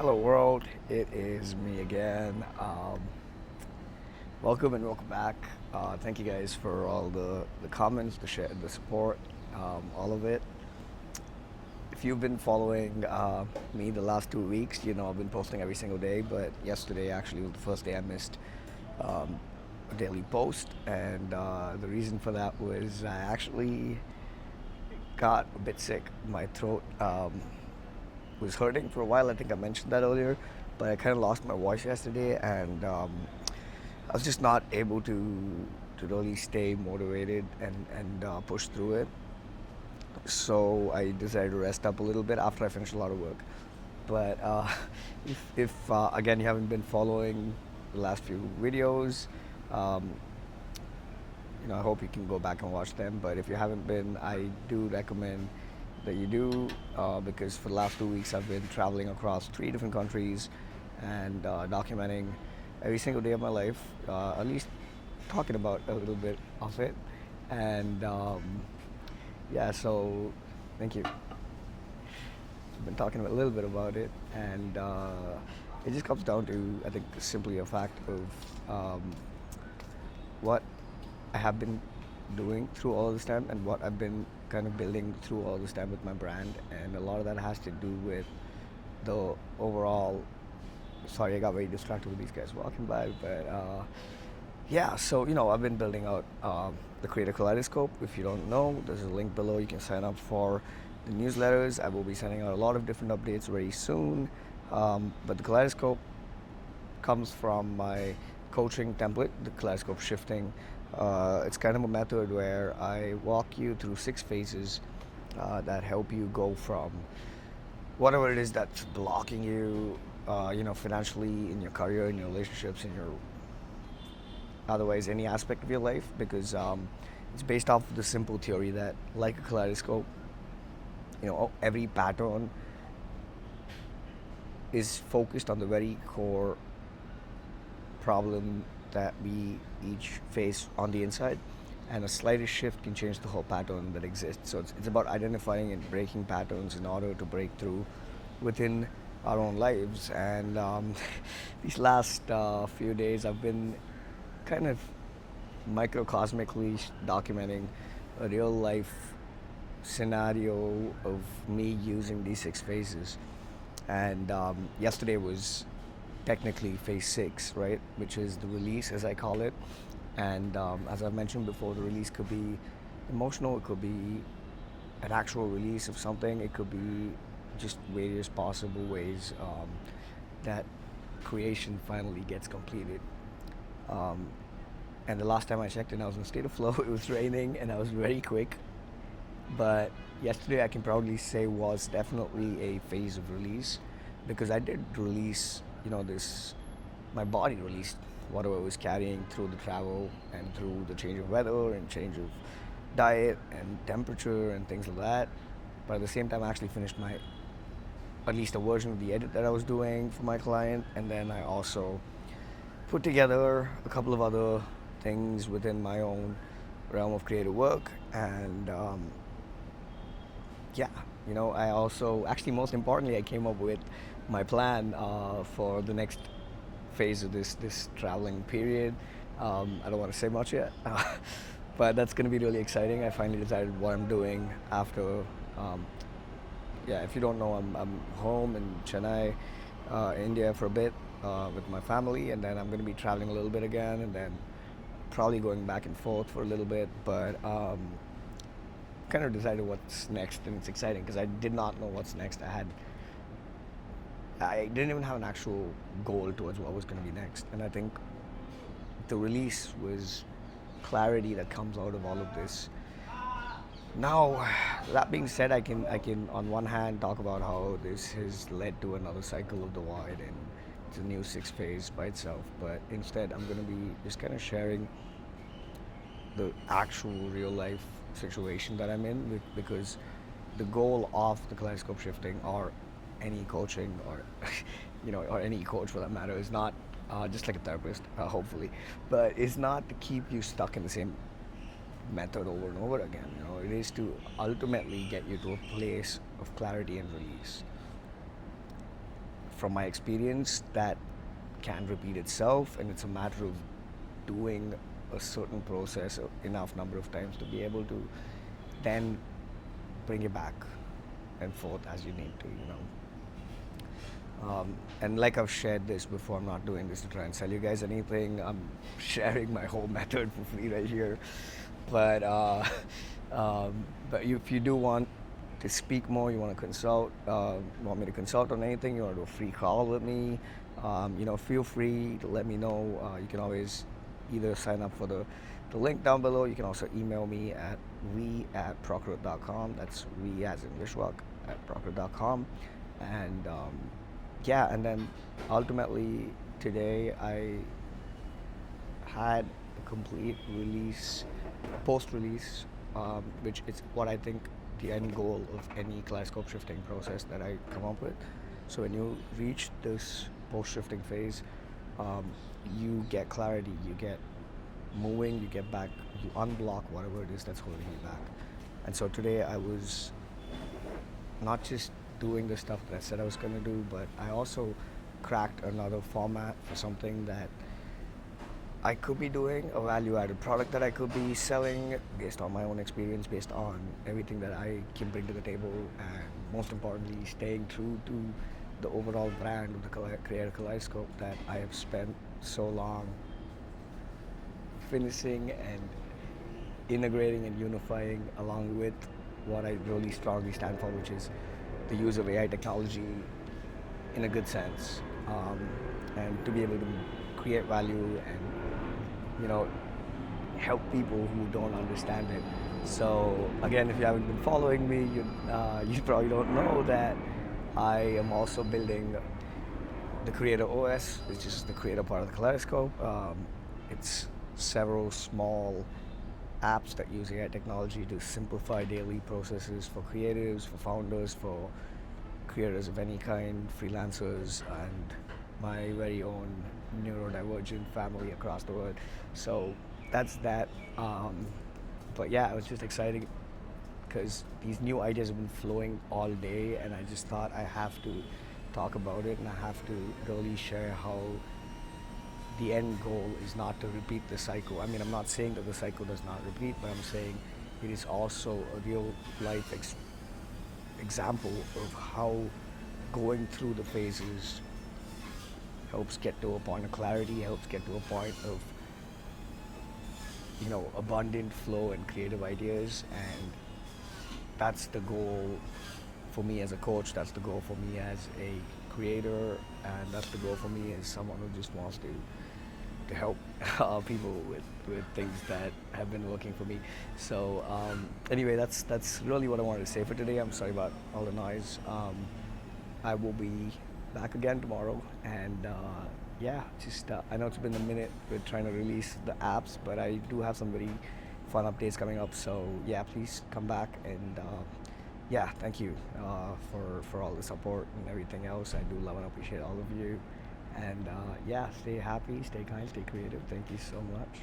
Hello world, it is me again. Welcome and welcome back. Thank you guys for all the comments, the share, the support, all of it. If you've been following me the last 2 weeks, you know I've been posting every single day. But yesterday actually was the first day I missed um, a daily post, and the reason for that was I actually got a bit sick. My throat was hurting for a while. I think I mentioned that earlier, but I kind of lost my voice yesterday, and I was just not able to really stay motivated and push through it. So I decided to rest up a little bit after I finished a lot of work. But if again you haven't been following the last few videos, um, I hope you can go back and watch them. But if you haven't been, I do recommend that you do, because for the last 2 weeks I've been traveling across 3 different countries and documenting every single day of my life, at least talking about a little bit of it. And yeah, so thank you. I've been talking a little bit about it, and it just comes down to, I think, simply a fact of what I have been doing through all this time and what I've been kind of building through all this time with my brand. And a lot of that has to do with the overall. Sorry, I got very distracted with these guys walking by, but yeah, so I've been building out the Creator Kaleidoscope. If you don't know, there's a link below. You can sign up for the newsletters. I will be sending out a lot of different updates very soon. But the Kaleidoscope comes from my coaching template, the Kaleidoscope shifting. It's kind of a method where I walk you through 6 phases that help you go from whatever it is that's blocking you, financially, in your career, in your relationships, in your otherwise any aspect of your life, because it's based off of the simple theory that, like a kaleidoscope, every pattern is focused on the very core problem that we each face on the inside, and a slightest shift can change the whole pattern that exists. So it's about identifying and breaking patterns in order to break through within our own lives. And these last few days, I've been kind of microcosmically documenting a real life scenario of me using these 6 phases. And yesterday was technically phase 6, right? Which is the release, as I call it. And as I mentioned before, the release could be emotional, it could be an actual release of something, it could be just various possible ways that creation finally gets completed. Um, and the last time I checked and I was in a state of flow, it was raining and I was very quick. But yesterday, I can proudly say, was definitely a phase of release, because I did release, this, my body released whatever I was carrying through the travel and through the change of weather and change of diet and temperature and things like that. But at the same time, I actually finished my, at least a version of the edit that I was doing for my client. And then I also put together a couple of other things within my own realm of creative work. And yeah, I also, actually, most importantly, I came up with my plan for the next phase of this traveling period. I don't want to say much yet, but that's going to be really exciting. I finally decided what I'm doing after. Yeah, if you don't know, I'm home in Chennai, India, for a bit with my family, and then I'm going to be traveling a little bit again, and then probably going back and forth for a little bit. But kind of decided what's next, and it's exciting because I did not know what's next. I didn't even have an actual goal towards what was going to be next, and I think the release was clarity that comes out of all of this. Now, that being said, I can on one hand talk about how this has led to another cycle of the void, and it's a new 6 phase by itself. But instead, I'm going to be just kind of sharing the actual real life situation that I'm in, because the goal of the kaleidoscope shifting, or any coaching, or or any coach for that matter, is not just like a therapist, hopefully, but it's not to keep you stuck in the same method over and over again. It is to ultimately get you to a place of clarity and release. from my experience, that can repeat itself, and it's a matter of doing a certain process enough number of times to be able to then bring it back and forth as you need to, and like I've shared this before, I'm not doing this to try and sell you guys anything. I'm sharing my whole method for free right here. But if you do want to speak more, you want to consult, want me to consult on anything, you want to do a free call with me, feel free to let me know. You can always either sign up for the link down below. You can also email me at we@proctor.com. That's we as in Vishwak at proctor.com. And yeah, and then ultimately today I had a complete release, post release, which is what I think the end goal of any Kaleidoscope shifting process that I come up with. So when you reach this post shifting phase, you get clarity, you get moving, you get back, you unblock whatever it is that's holding you back. And so today I was not just doing the stuff that I said I was going to do, but I also cracked another format for something that I could be doing, a value-added product that I could be selling based on my own experience, based on everything that I can bring to the table, and most importantly, staying true to the overall brand of the Creative Kaleidoscope that I have spent so long finishing and integrating and unifying, along with what I really strongly stand for, which is the use of AI technology in a good sense, and to be able to create value and help people who don't understand it. So again, if you haven't been following me, you probably don't know that I am also building the Creator OS, which is the creator part of the Kaleidoscope. It's several small apps that use AI technology to simplify daily processes for creatives, for founders, for creators of any kind, freelancers, and my very own neurodivergent family across the world. So that's that. But yeah, it was just exciting because these new ideas have been flowing all day, and I just thought I have to talk about it, and I have to really share how the end goal is not to repeat the cycle. I mean, I'm not saying that the cycle does not repeat, but I'm saying it is also a real life example of how going through the phases helps get to a point of clarity, helps get to a point of abundant flow and creative ideas. And that's the goal for me as a coach, that's the goal for me as a creator, and that's the goal for me as someone who just wants to help people with things that have been working for me. So anyway, that's really what I wanted to say for today. I'm sorry about all the noise. I will be back again tomorrow, and yeah, just I know it's been a minute with trying to release the apps, but I do have some very fun updates coming up. So yeah, please come back, and yeah, thank you for all the support and everything else. I do love and appreciate all of you. And yeah, stay happy, stay kind, stay creative. Thank you so much.